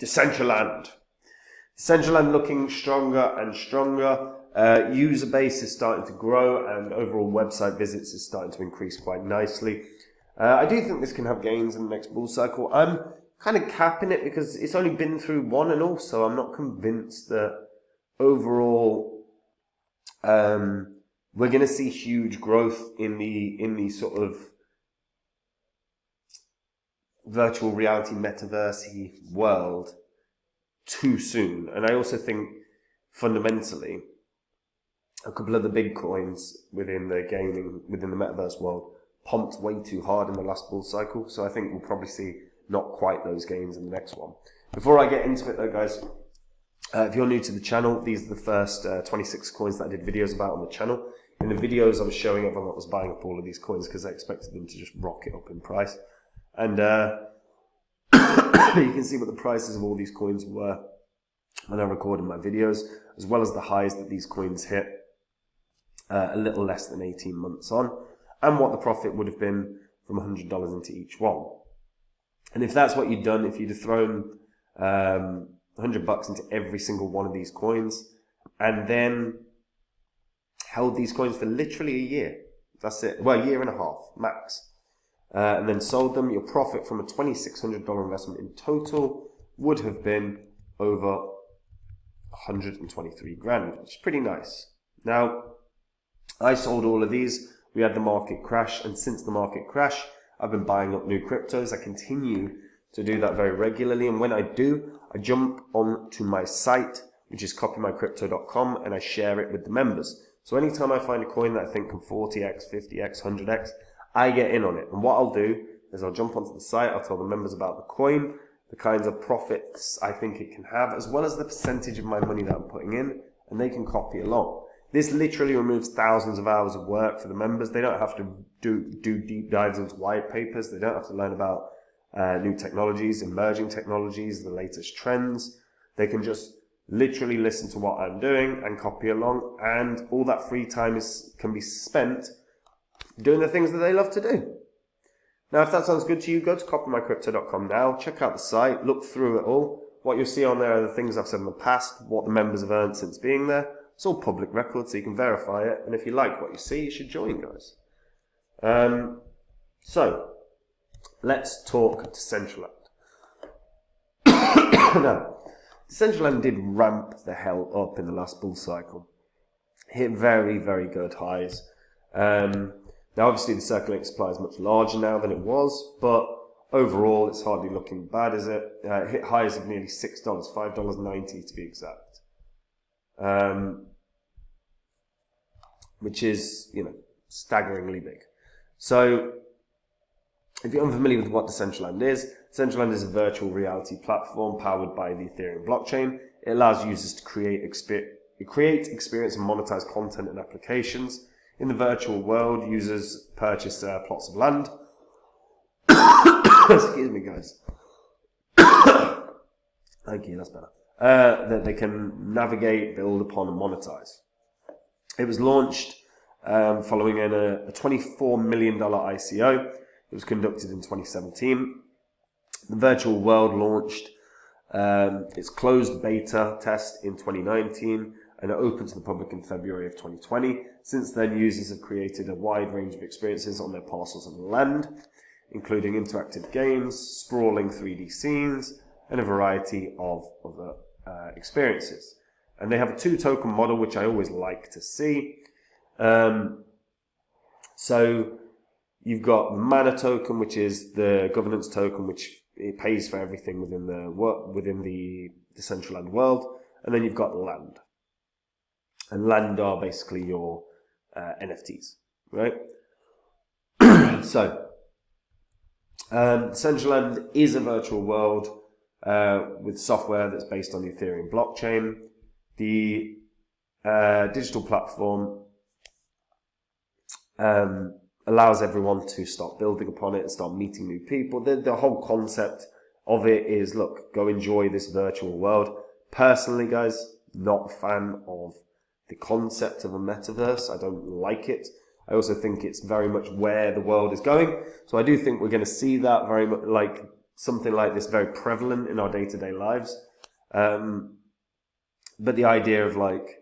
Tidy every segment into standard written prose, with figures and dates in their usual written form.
Decentraland. Decentraland looking stronger and stronger. User base is starting to grow and overall website visits is starting to increase quite nicely. I do think this can have gains in the next bull cycle. I'm kind of capping it because it's only been through one, and also I'm not convinced that overall we're going to see huge growth in the sort of virtual reality metaverse-y world too soon. And I also think fundamentally a couple of the big coins within the gaming, within the metaverse world, pumped way too hard in the last bull cycle. So I think we'll probably see not quite those gains in the next one. Before I get into it though, guys, if you're new to the channel, these are the first 26 coins that I did videos about on the channel. In the videos I was showing everyone that was buying up all of these coins because I expected them to just rocket up in price. And you can see what the prices of all these coins were when I recorded my videos, as well as the highs that these coins hit a little less than 18 months on, and what the profit would have been from $100 into each one. And if that's what you'd done, if you'd have thrown $100 into every single one of these coins, and then held these coins for literally a year, that's it, well, a year and a half, max, and then sold them, your profit from a $2,600 investment in total would have been over 123 grand, which is pretty nice. Now, I sold all of these. We had the market crash, and since the market crash, I've been buying up new cryptos. I continue to do that very regularly, and when I do, I jump onto my site, which is copymycrypto.com, and I share it with the members. So anytime I find a coin that I think can 40x, 50x, 100x, I get in on it. And what I'll do is I'll jump onto the site, I'll tell the members about the coin, the kinds of profits I think it can have, as well as the percentage of my money that I'm putting in, and they can copy along. This literally removes thousands of hours of work for the members. They don't have to do deep dives into white papers. They don't have to learn about new technologies, emerging technologies, the latest trends. They can just literally listen to what I'm doing and copy along, and all that free time can be spent doing the things that they love to do. Now, if that sounds good to you, go to copymycrypto.com now, check out the site, look through it all. What you'll see on there are the things I've said in the past, what the members have earned since being there. It's all public record, so you can verify it, and if you like what you see, you should join, guys. So, let's talk Decentraland. Now, Decentraland did ramp the hell up in the last bull cycle. Hit very, very good highs. Now, obviously, the circulating supply is much larger now than it was, but overall, it's hardly looking bad, is it? It hit highs of nearly $6, $5.90 to be exact. Which is, staggeringly big. So, if you're unfamiliar with what Decentraland is a virtual reality platform powered by the Ethereum blockchain. It allows users to create, experience, and monetize content and applications. In the virtual world, users purchase plots of land. Excuse me, guys. Thank you, that's better. That they can navigate, build upon, and monetize. It was launched following a $24 million ICO. It was conducted in 2017. The virtual world launched its closed beta test in 2019 and it opened to the public in February of 2020. Since then, users have created a wide range of experiences on their parcels of land, including interactive games, sprawling 3D scenes, and a variety of other experiences. And they have a 2-token model, which I always like to see. So you've got the MANA token, which is the governance token, which it pays for everything within the Decentraland world. And then you've got land. And land are basically your NFTs, right? So, Decentraland is a virtual world with software that's based on the Ethereum blockchain. The digital platform allows everyone to start building upon it and start meeting new people. The whole concept of it is, look, go enjoy this virtual world. Personally, guys, not a fan of the concept of a metaverse. I don't like it. I also think it's very much where the world is going. So I do think we're going to see that very much, like something like this very prevalent in our day-to-day lives. But the idea of like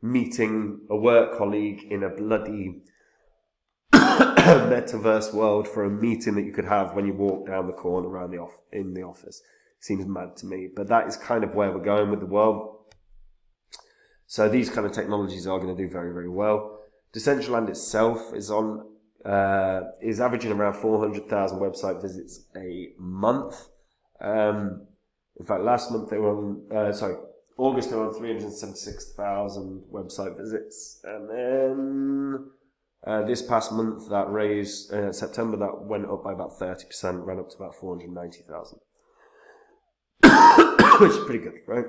meeting a work colleague in a bloody metaverse world for a meeting that you could have when you walk down the corner around in the office seems mad to me. But that is kind of where we're going with the world. So these kind of technologies are going to do very, very well. Decentraland itself is averaging around 400,000 website visits a month. In fact, last month they were on, August they were on 376,000 website visits. And then this past month that raised, September, that went up by about 30%, ran up to about 490,000. Which is pretty good, right?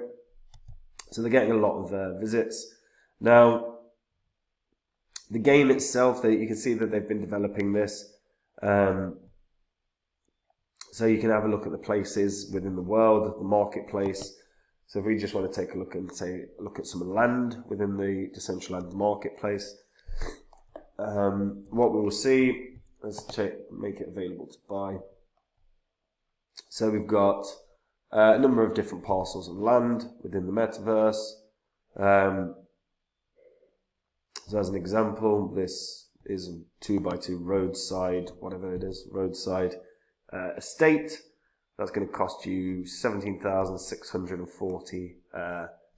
So they're getting a lot of visits. Now, the game itself, you can see that they've been developing this. So you can have a look at the places within the world, the marketplace. So if we just want to take a look and look at some land within the Decentraland marketplace, what we will see, let's make it available to buy. So we've got a number of different parcels of land within the metaverse. So as an example, this is a 2x2 roadside, whatever it is, roadside estate. That's going to cost you 17,640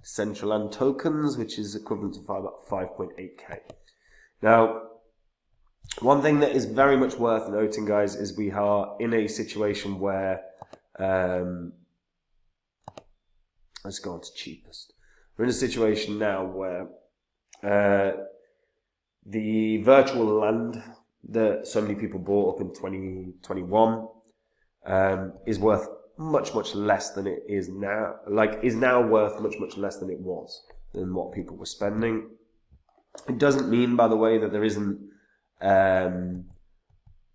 Decentraland tokens, which is equivalent to about 5.8k. Now, one thing that is very much worth noting, guys, is we are in a situation where let's go on to cheapest. We're in a situation now where the virtual land that so many people bought up in 2021 is worth much, much less than it is now. Is now worth much, much less than it was, than what people were spending. It doesn't mean, by the way, that there isn't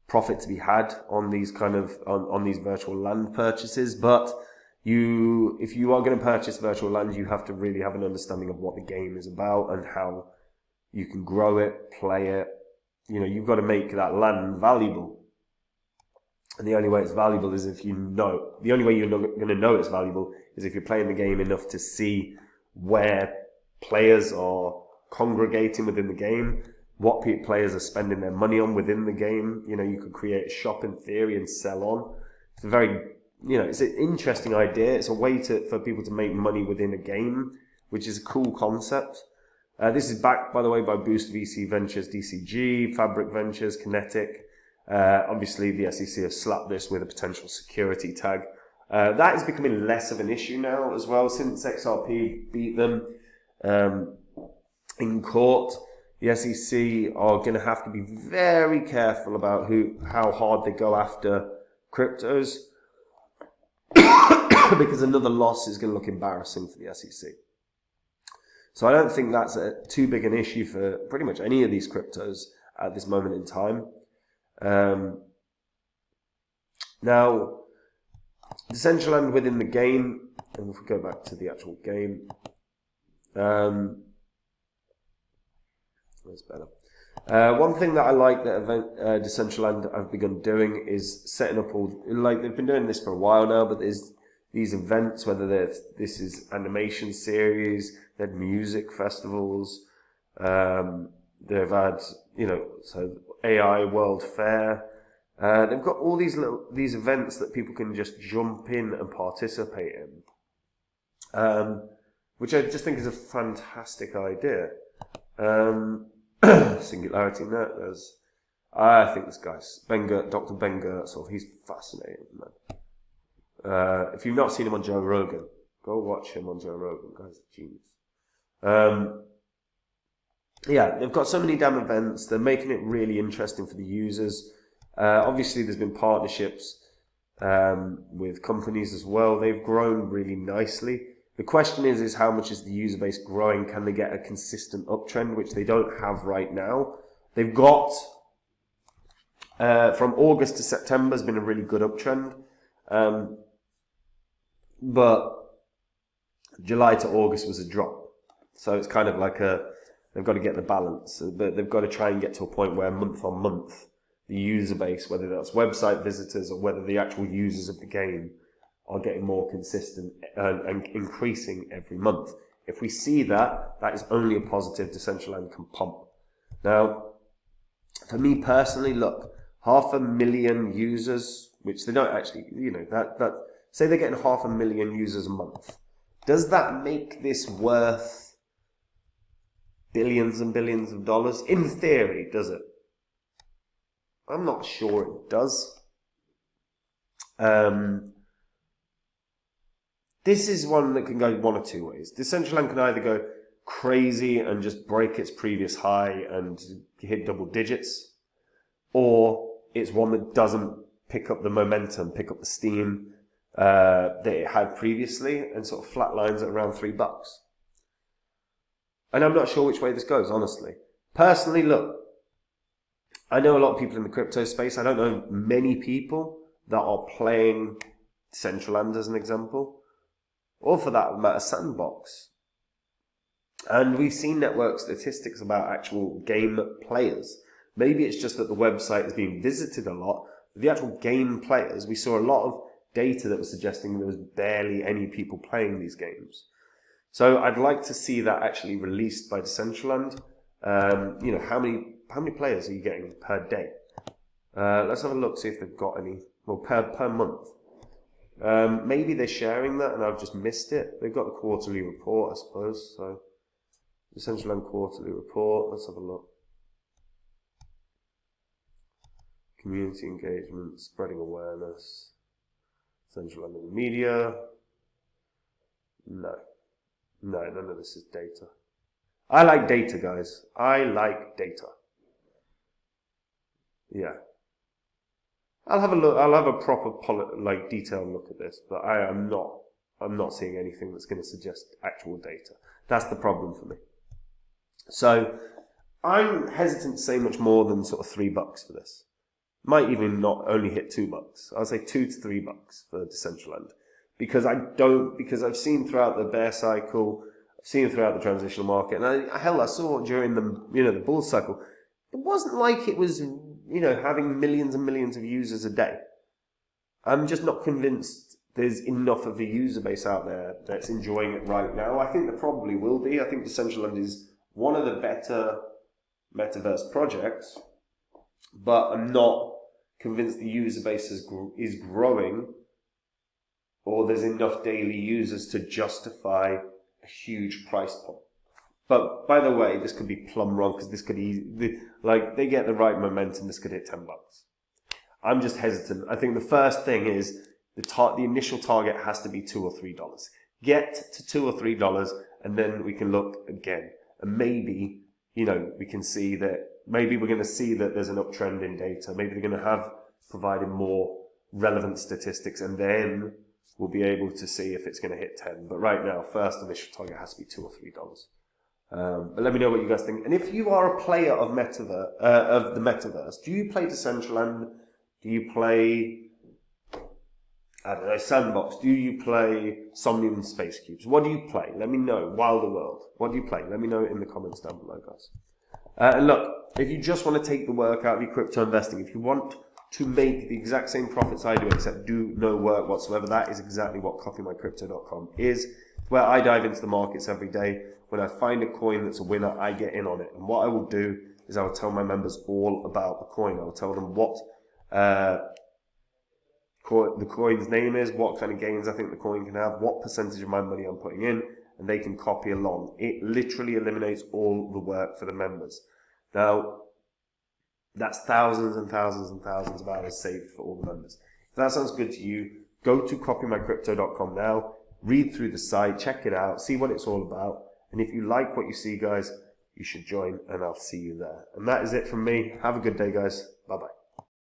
profit to be had on these on these virtual land purchases, but if you are going to purchase virtual land, you have to really have an understanding of what the game is about and how you can grow it, play it. You know, you've got to make that land valuable. And the only way it's valuable is if you know. The only way you're going to know it's valuable is if you're playing the game enough to see where players are congregating within the game, what players are spending their money on within the game. You know, you could create a shop in theory and sell on. It's a very, it's an interesting idea. It's a way for people to make money within a game, which is a cool concept. This is backed, by the way, by Boost VC Ventures, DCG, Fabric Ventures, Kinetic. Obviously, the SEC have slapped this with a potential security tag. That is becoming less of an issue now as well, since XRP beat them in court. The SEC are going to have to be very careful about how hard they go after cryptos, because another loss is going to look embarrassing for the SEC. So I don't think that's too big an issue for pretty much any of these cryptos at this moment in time. Now, Decentraland within the game, and if we go back to the actual game, that's better. One thing that I like that Decentraland have begun doing is setting up they've been doing this for a while now, but there's these events, whether this is animation series, they've had music festivals, they've had, so AI World Fair. They've got all these events that people can just jump in and participate in, which I just think is a fantastic idea. Singularity Net. I think this guy's Dr. Ben Gertzel. He's fascinating, man. If you've not seen him on Joe Rogan, go watch him on Joe Rogan. Guy's a genius. Yeah, they've got so many damn events. They're making it really interesting for the users. Obviously, there's been partnerships with companies as well. They've grown really nicely. The question is how much is the user base growing? Can they get a consistent uptrend, which they don't have right now? They've got, from August to September has been a really good uptrend. But July to August was a drop. So it's kind of like they've got to get the balance. But they've got to try and get to a point where month on month, the user base, whether that's website visitors or whether the actual users of the game are getting more consistent and increasing every month. If we see that, that is only a positive Decentraland can pump. Now, for me personally, look, 500,000 users, which they don't actually, say they're getting 500,000 users a month. Does that make this worth billions and billions of dollars? In theory, does it? I'm not sure it does. This is one that can go one of two ways. Decentraland can either go crazy and just break its previous high and hit double digits, or it's one that doesn't pick up the momentum, pick up the steam that it had previously and sort of flatlines at around $3. And I'm not sure which way this goes, honestly. Personally, look, I know a lot of people in the crypto space. I don't know many people that are playing Decentraland as an example, or for that matter, Sandbox. And we've seen network statistics about actual game players. Maybe it's just that the website is being visited a lot. The actual game players, we saw a lot of data that was suggesting there was barely any people playing these games. So I'd like to see that actually released by Decentraland. How many players are you getting per day? Let's have a look, see if they've got any. Well, per month. Maybe they're sharing that and I've just missed it. They've got the quarterly report, I suppose. So Decentraland quarterly report. Let's have a look. Community engagement, spreading awareness. Decentraland in the media. No, none of this is data. I like data, guys. I like data. Yeah. I'll have a look. I'll have a proper, detailed look at this. But I'm not seeing anything that's going to suggest actual data. That's the problem for me. So I'm hesitant to say much more than sort of $3 for this. Might even not only hit $2. I'll say $2 to $3 for Decentraland, because I've seen throughout the bear cycle, I've seen throughout the transitional market, and I saw during the bull cycle, it wasn't like it was having millions and millions of users a day. I'm just not convinced there's enough of a user base out there that's enjoying it right now. I think there probably will be. I think Decentraland is one of the better metaverse projects, but I'm not convinced the user base is growing, or there's enough daily users to justify a huge price point. But by the way, this could be plumb wrong, because this could they get the right momentum, this could hit $10. I'm just hesitant. I think the first thing is the initial target has to be $2 or $3. Get to $2 or $3, and then we can look again, and maybe we can see that. Maybe we're going to see that there's an uptrend in data. Maybe they're going to have provided more relevant statistics, and then we'll be able to see if it's going to hit 10. But right now, first initial target has to be $2 or $3. But let me know what you guys think. And if you are a player of the metaverse, do you play Decentraland? Do you play, I don't know, Sandbox? Do you play Somnium Space Cubes? What do you play? Let me know. Wilder World. What do you play? Let me know in the comments down below, guys. And look, if you just want to take the work out of your crypto investing, if you want to make the exact same profits I do, except do no work whatsoever, that is exactly what copymycrypto.com is. It's where I dive into the markets every day. When I find a coin that's a winner, I get in on it. And what I will do is I will tell my members all about the coin. I will tell them what the coin's name is, what kind of gains I think the coin can have, what percentage of my money I'm putting in, and they can copy along. It literally eliminates all the work for the members. Now, that's thousands and thousands and thousands of hours saved for all the members. If that sounds good to you, go to copymycrypto.com now, read through the site, check it out, see what it's all about. And if you like what you see, guys, you should join, and I'll see you there. And that is it from me. Have a good day, guys. Bye-bye.